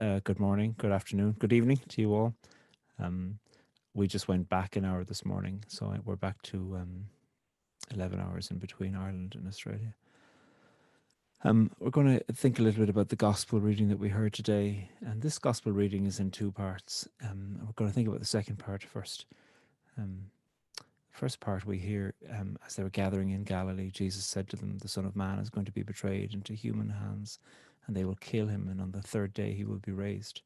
Good morning, good afternoon, good evening to you all. Um, we just went back an hour this morning, so we're back to 11 hours in between Ireland and Australia. We're going to think a little bit about the gospel reading that we heard today, and this gospel reading is in two parts. We're going to think about the second part first. Um, First part we hear, as they were gathering in Galilee, Jesus said to them, "The Son of Man is going to be betrayed into human hands, and they will kill him, and on the third day he will be raised."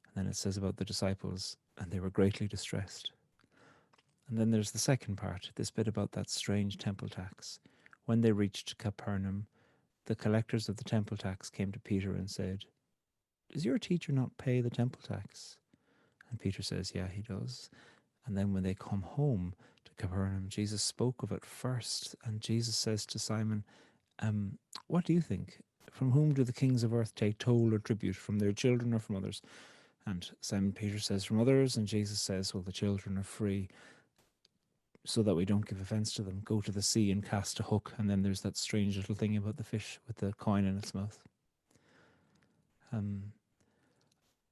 And then it says about the disciples, and they were greatly distressed. And then there's the second part, this bit about that strange temple tax. When they reached Capernaum, the collectors of the temple tax came to Peter and said, "Does your teacher not pay the temple tax?" And Peter says, "Yeah, he does." And then when they come home to Capernaum, Jesus spoke of it first. And Jesus says to Simon, "What do you think? From whom do the kings of earth take toll or tribute? From their children or from others?" And Simon Peter says, "From others." And Jesus says, "Well, the children are free. So that we don't give offense to them, go to the sea and cast a hook." And then there's that strange little thing about the fish with the coin in its mouth.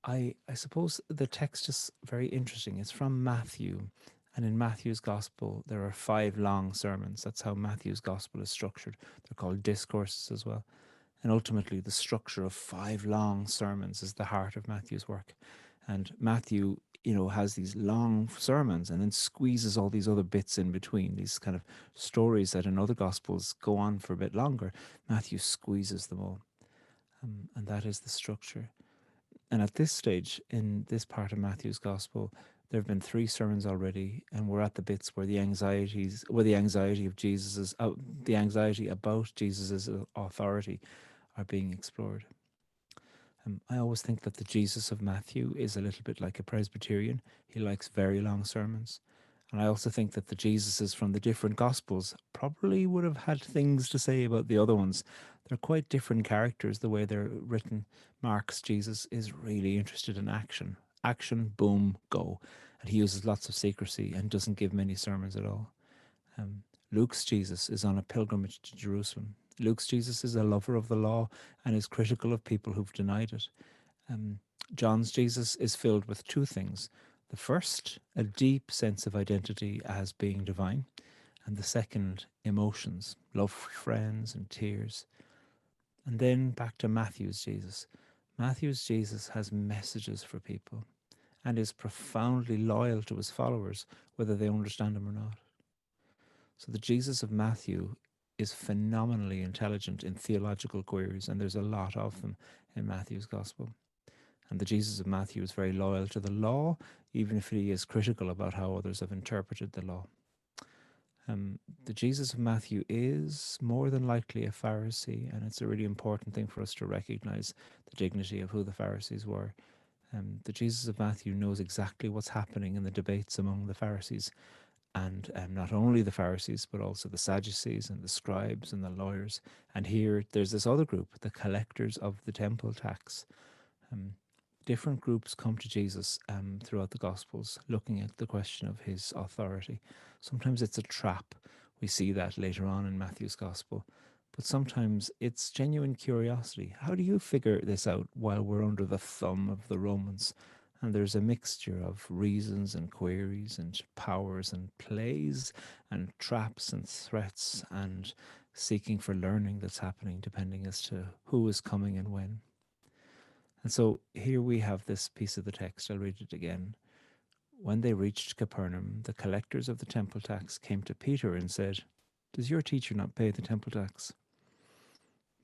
I suppose the text is very interesting. It's from Matthew. And in Matthew's gospel, there are 5 long sermons. That's how Matthew's gospel is structured. They're called discourses as well. And ultimately, the structure of 5 long sermons is the heart of Matthew's work. And Matthew, has these long sermons and then squeezes all these other bits in between, these kind of stories that in other gospels go on for a bit longer. Matthew squeezes them all. And that is the structure. And at this stage, in this part of Matthew's gospel, there have been 3 sermons already, and we're at the bits where the anxiety of Jesus's, the anxiety about Jesus's authority are being explored. I always think that the Jesus of Matthew is a little bit like a Presbyterian. He likes very long sermons. And I also think that the Jesuses from the different Gospels probably would have had things to say about the other ones. They're quite different characters, the way they're written. Mark's Jesus is really interested in action. Action, boom, go. And he uses lots of secrecy and doesn't give many sermons at all. Luke's Jesus is on a pilgrimage to Jerusalem. Luke's Jesus is a lover of the law and is critical of people who've denied it. John's Jesus is filled with 2 things. The first, a deep sense of identity as being divine, and the second, emotions, love for friends and tears. And then back to Matthew's Jesus. Matthew's Jesus has messages for people and is profoundly loyal to his followers, whether they understand him or not. So the Jesus of Matthew is phenomenally intelligent in theological queries, and there's a lot of them in Matthew's gospel. And the Jesus of Matthew is very loyal to the law, even if he is critical about how others have interpreted the law. The Jesus of Matthew is more than likely a Pharisee, and it's a really important thing for us to recognize the dignity of who the Pharisees were. The Jesus of Matthew knows exactly what's happening in the debates among the Pharisees, and not only the Pharisees, but also the Sadducees and the scribes and the lawyers. And here there's this other group, the collectors of the temple tax. Different groups come to Jesus throughout the Gospels, looking at the question of his authority. Sometimes it's a trap. We see that later on in Matthew's Gospel. But sometimes it's genuine curiosity. How do you figure this out while we're under the thumb of the Romans? And there's a mixture of reasons and queries and powers and plays and traps and threats and seeking for learning that's happening depending as to who is coming and when. And so here we have this piece of the text. I'll read it again. When they reached Capernaum, the collectors of the temple tax came to Peter and said, "Does your teacher not pay the temple tax?"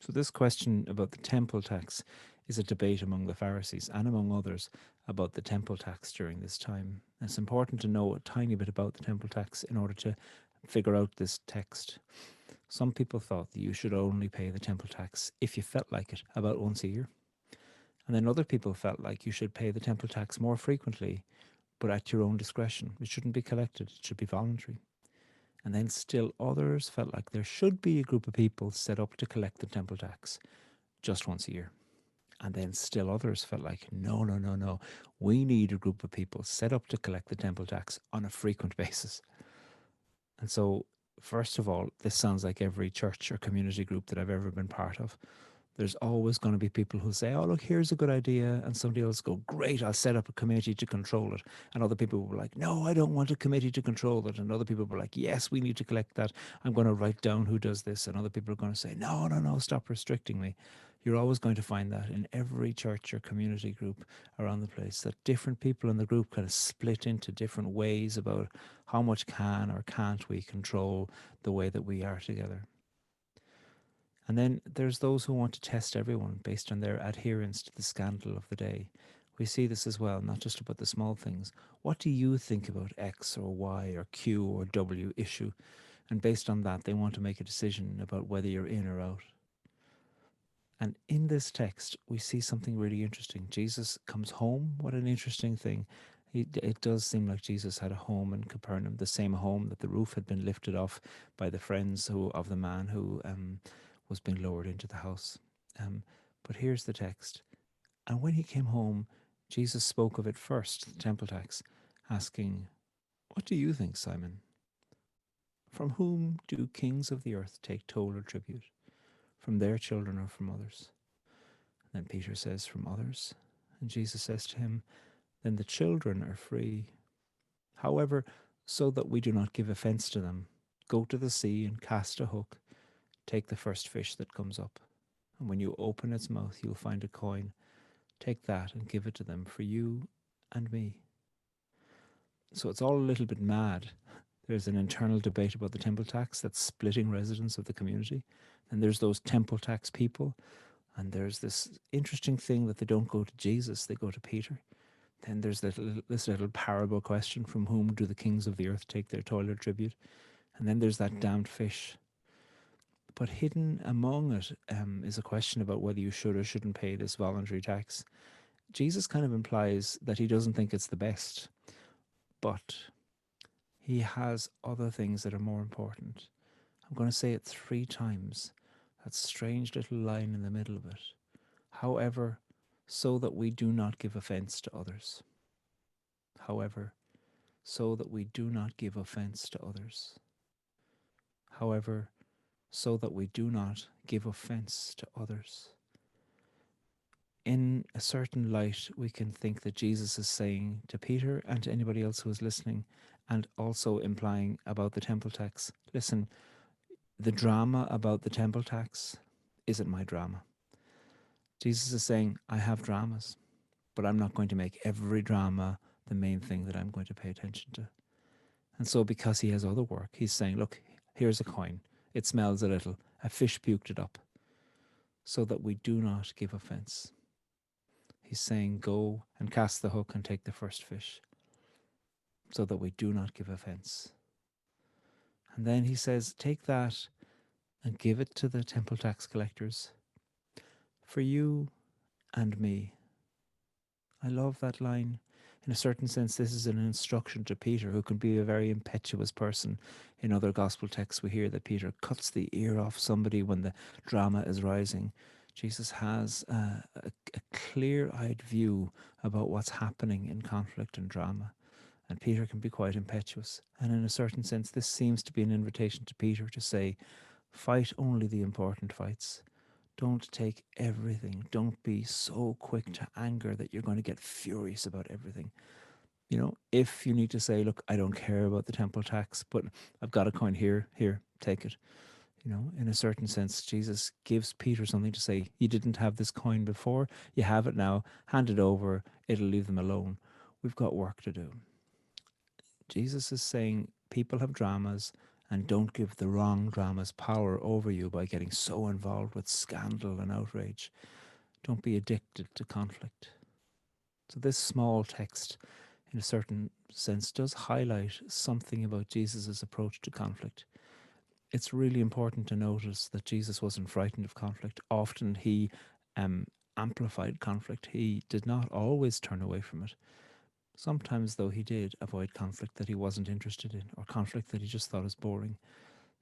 So this question about the temple tax is a debate among the Pharisees and among others about the temple tax during this time. And it's important to know a tiny bit about the temple tax in order to figure out this text. Some people thought that you should only pay the temple tax if you felt like it, about once a year. And then other people felt like you should pay the temple tax more frequently, but at your own discretion. It shouldn't be collected, it should be voluntary. And then still others felt like there should be a group of people set up to collect the temple tax just once a year. And then still others felt like, no, no, no, no. We need a group of people set up to collect the temple tax on a frequent basis. And so, first of all, this sounds like every church or community group that I've ever been part of. There's always going to be people who say, oh, look, here's a good idea. And somebody else go, great, I'll set up a committee to control it. And other people were like, no, I don't want a committee to control it. And other people were like, yes, we need to collect that. I'm going to write down who does this. And other people are going to say, no, no, no, stop restricting me. You're always going to find that in every church or community group around the place, that different people in the group kind of split into different ways about how much can or can't we control the way that we are together. And then there's those who want to test everyone based on their adherence to the scandal of the day. We see this as well, not just about the small things. What do you think about X or Y or Q or W issue? And based on that, they want to make a decision about whether you're in or out. And in this text, we see something really interesting. Jesus comes home. What an interesting thing. It does seem like Jesus had a home in Capernaum, the same home that the roof had been lifted off by the friends of the man who was being lowered into the house. But here's the text. And when he came home, Jesus spoke of it first, the temple tax, asking, what do you think, Simon? From whom do kings of the earth take toll or tribute? From their children or from others? And then Peter says, from others. And Jesus says to him, then the children are free. However, so that we do not give offense to them, go to the sea and cast a hook. Take the first fish that comes up. And when you open its mouth, you'll find a coin. Take that and give it to them for you and me. So it's all a little bit mad. There's an internal debate about the temple tax that's splitting residents of the community. And there's those temple tax people. And there's this interesting thing that they don't go to Jesus, they go to Peter. Then there's this little parable question, from whom do the kings of the earth take their toll or tribute? And then there's that damned fish. But hidden among it is a question about whether you should or shouldn't pay this voluntary tax. Jesus kind of implies that he doesn't think it's the best, but he has other things that are more important. I'm going to say it 3 times, that strange little line in the middle of it. However, so that we do not give offense to others. However, so that we do not give offense to others. However, so that we do not give offense to others. In a certain light, we can think that Jesus is saying to Peter and to anybody else who is listening, and also implying about the temple tax, listen, the drama about the temple tax isn't my drama. Jesus is saying, I have dramas, but I'm not going to make every drama the main thing that I'm going to pay attention to. And so because he has other work, he's saying, look, here's a coin. It smells a little. A fish puked it up. So that we do not give offense. He's saying, go and cast the hook and take the first fish. So that we do not give offense. And then he says, take that and give it to the temple tax collectors. For you and me. I love that line. In a certain sense, this is an instruction to Peter, who can be a very impetuous person. In other gospel texts, we hear that Peter cuts the ear off somebody when the drama is rising. Jesus has a clear-eyed view about what's happening in conflict and drama. And Peter can be quite impetuous. And in a certain sense, this seems to be an invitation to Peter to say, fight only the important fights. Don't take everything. Don't be so quick to anger that you're going to get furious about everything. You know, if you need to say, look, I don't care about the temple tax, but I've got a coin here, take it. You know, in a certain sense, Jesus gives Peter something to say. You didn't have this coin before. You have it now. Hand it over. It'll leave them alone. We've got work to do. Jesus is saying people have dramas, and don't give the wrong dramas power over you by getting so involved with scandal and outrage. Don't be addicted to conflict. So this small text, in a certain sense, does highlight something about Jesus' approach to conflict. It's really important to notice that Jesus wasn't frightened of conflict. Often he amplified conflict. He did not always turn away from it. Sometimes, though, he did avoid conflict that he wasn't interested in, or conflict that he just thought was boring,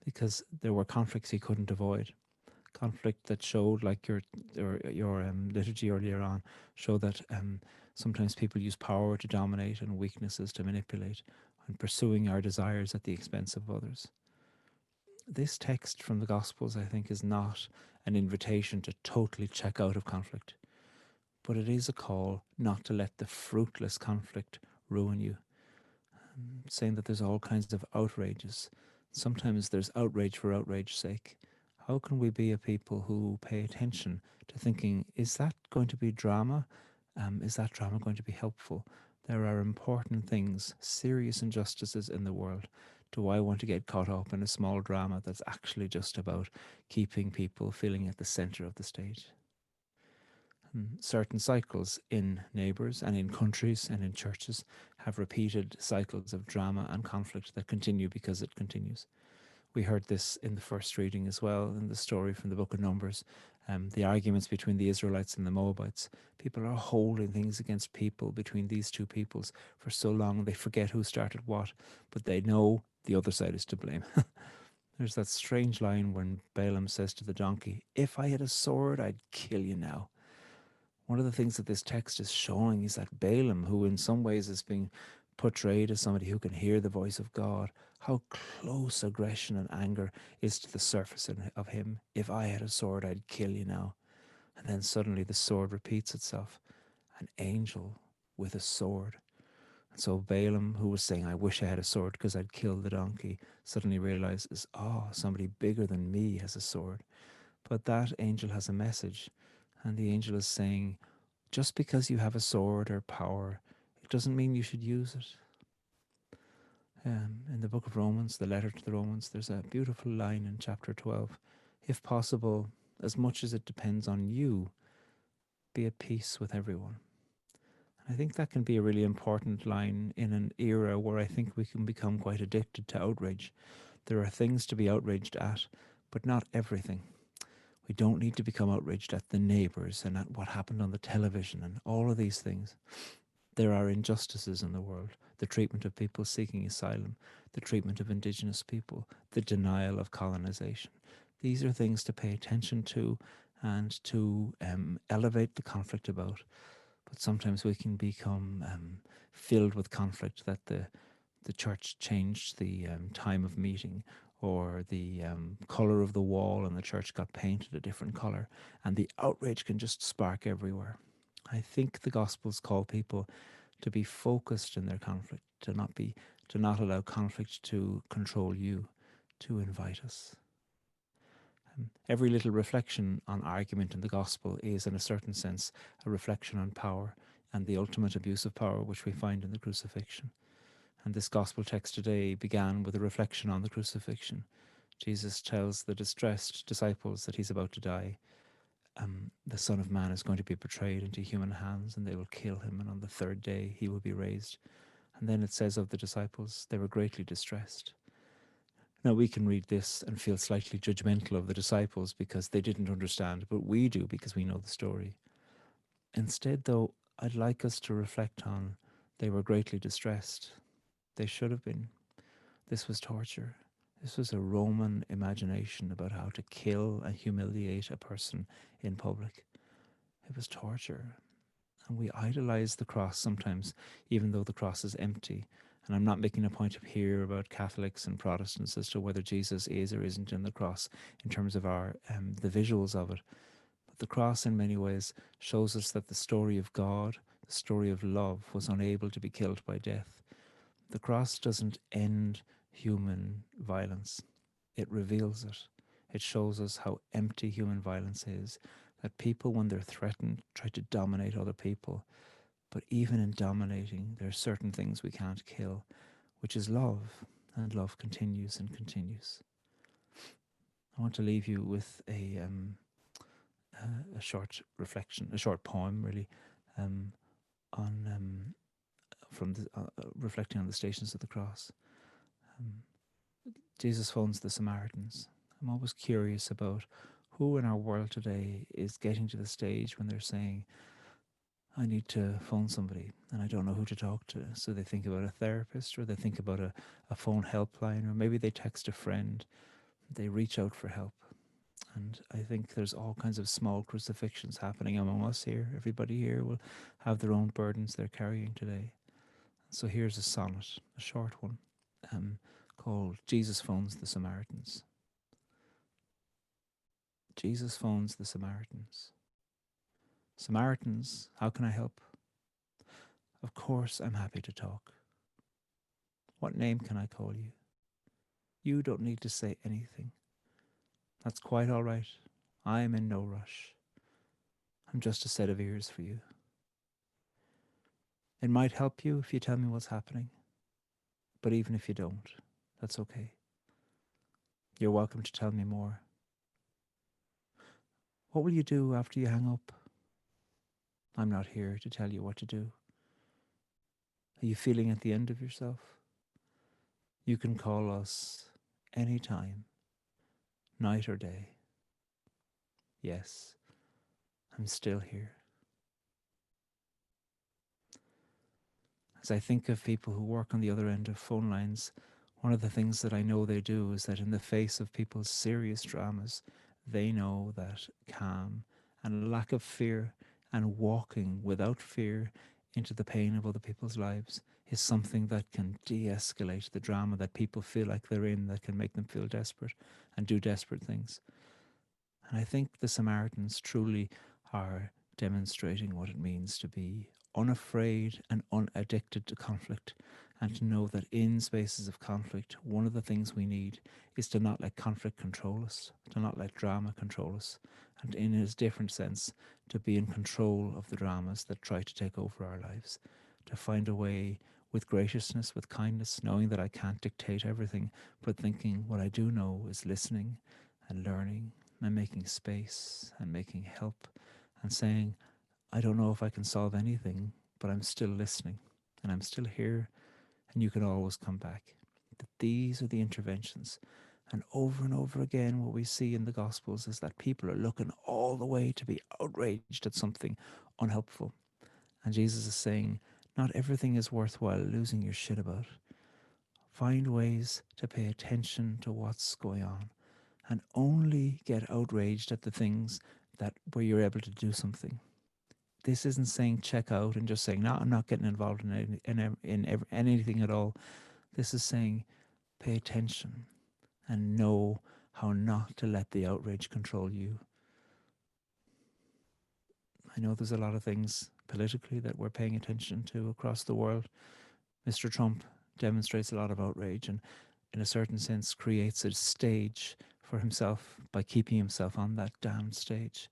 because there were conflicts he couldn't avoid. Conflict that showed, like your liturgy earlier on, showed that sometimes people use power to dominate and weaknesses to manipulate, and pursuing our desires at the expense of others. This text from the Gospels, I think, is not an invitation to totally check out of conflict. But it is a call not to let the fruitless conflict ruin you. Saying that there's all kinds of outrages. Sometimes there's outrage for outrage's sake. How can we be a people who pay attention to thinking, is that going to be drama? Is that drama going to be helpful? There are important things, serious injustices in the world. Do I want to get caught up in a small drama that's actually just about keeping people feeling at the centre of the stage? Certain cycles in neighbours and in countries and in churches have repeated cycles of drama and conflict that continue because it continues. We heard this in the first reading as well, in the story from the book of Numbers, the arguments between the Israelites and the Moabites. People are holding things against people between these two peoples for so long they forget who started what, but they know the other side is to blame. There's that strange line when Balaam says to the donkey, "If I had a sword, I'd kill you now." One of the things that this text is showing is that Balaam, who in some ways is being portrayed as somebody who can hear the voice of God, how close aggression and anger is to the surface of him. If I had a sword, I'd kill you now. And then suddenly the sword repeats itself. An angel with a sword. And so Balaam, who was saying, I wish I had a sword because I'd kill the donkey, suddenly realizes, somebody bigger than me has a sword. But that angel has a message. And the angel is saying, just because you have a sword or power, it doesn't mean you should use it. In the book of Romans, the letter to the Romans, there's a beautiful line in chapter 12. If possible, as much as it depends on you, be at peace with everyone. I think that can be a really important line in an era where I think we can become quite addicted to outrage. There are things to be outraged at, but not everything. We don't need to become outraged at the neighbours and at what happened on the television and all of these things. There are injustices in the world, the treatment of people seeking asylum, the treatment of indigenous people, the denial of colonization. These are things to pay attention to and to elevate the conflict about. But sometimes we can become filled with conflict that the church changed the time of meeting, or the colour of the wall in the church got painted a different colour, and the outrage can just spark everywhere. I think the Gospels call people to be focused in their conflict, to not allow conflict to control you, to invite us. Every little reflection on argument in the Gospel is, in a certain sense, a reflection on power and the ultimate abuse of power which we find in the crucifixion. And this Gospel text today began with a reflection on the crucifixion. Jesus tells the distressed disciples that he's about to die. The Son of Man is going to be betrayed into human hands, and they will kill him, and on the third day he will be raised. And then it says of the disciples, they were greatly distressed. Now we can read this and feel slightly judgmental of the disciples because they didn't understand, but we do because we know the story. Instead, though, I'd like us to reflect on they were greatly distressed. They should have been. This was torture. This was a Roman imagination about how to kill and humiliate a person in public. It was torture. And we idolize the cross sometimes, even though the cross is empty. And I'm not making a point up here about Catholics and Protestants as to whether Jesus is or isn't in the cross in terms of our the visuals of it. But the cross in many ways shows us that the story of God, the story of love, was unable to be killed by death. The cross doesn't end human violence. It reveals it. It shows us how empty human violence is, that people, when they're threatened, try to dominate other people. But even in dominating, there are certain things we can't kill, which is love, and love continues and continues. I want to leave you with a short reflection, a short poem, really, on from the, reflecting on the Stations of the Cross. Jesus phones the Samaritans. I'm always curious about who in our world today is getting to the stage when they're saying, I need to phone somebody and I don't know who to talk to. So they think about a therapist, or they think about a phone helpline, or maybe they text a friend. They reach out for help. And I think there's all kinds of small crucifixions happening among us here. Everybody here will have their own burdens they're carrying today. So here's a sonnet, a short one, called Jesus Phones the Samaritans. Jesus phones the Samaritans. Samaritans, how can I help? Of course, I'm happy to talk. What name can I call you? You don't need to say anything. That's quite all right. I'm in no rush. I'm just a set of ears for you. It might help you if you tell me what's happening. But even if you don't, that's okay. You're welcome to tell me more. What will you do after you hang up? I'm not here to tell you what to do. Are you feeling at the end of yourself? You can call us any time, night or day. Yes, I'm still here. As I think of people who work on the other end of phone lines, one of the things that I know they do is that in the face of people's serious dramas, they know that calm and lack of fear and walking without fear into the pain of other people's lives is something that can de-escalate the drama that people feel like they're in, that can make them feel desperate and do desperate things. And I think the Samaritans truly are demonstrating what it means to be unafraid and unaddicted to conflict, and to know that in spaces of conflict, one of the things we need is to not let conflict control us, to not let drama control us, and in a different sense, to be in control of the dramas that try to take over our lives, to find a way with graciousness, with kindness, knowing that I can't dictate everything, but thinking what I do know is listening and learning and making space and making help and saying, I don't know if I can solve anything, but I'm still listening and I'm still here, and you can always come back. That these are the interventions. And over again, what we see in the Gospels is that people are looking all the way to be outraged at something unhelpful. And Jesus is saying, not everything is worthwhile losing your shit about. Find ways to pay attention to what's going on, and only get outraged at the things that where you're able to do something. This isn't saying check out and just saying, no, I'm not getting involved in anything at all. This is saying pay attention and know how not to let the outrage control you. I know there's a lot of things politically that we're paying attention to across the world. Mr. Trump demonstrates a lot of outrage and, in a certain sense, creates a stage for himself by keeping himself on that damned stage.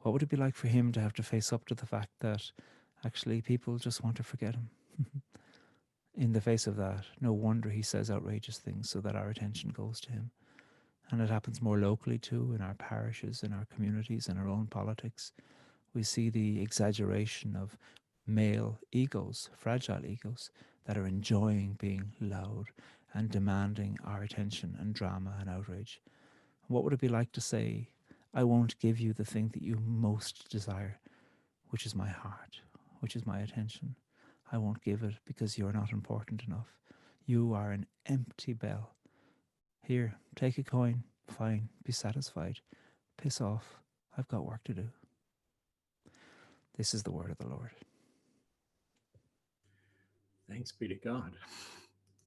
What would it be like for him to have to face up to the fact that actually people just want to forget him? In the face of that, no wonder he says outrageous things so that our attention goes to him. And it happens more locally too, in our parishes, in our communities, in our own politics. We see the exaggeration of male egos, fragile egos, that are enjoying being loud and demanding our attention and drama and outrage. What would it be like to say, I won't give you the thing that you most desire, which is my heart, which is my attention. I won't give it because you're not important enough. You are an empty bell. Here, take a coin. Fine, be satisfied. Piss off. I've got work to do. This is the word of the Lord. Thanks be to God.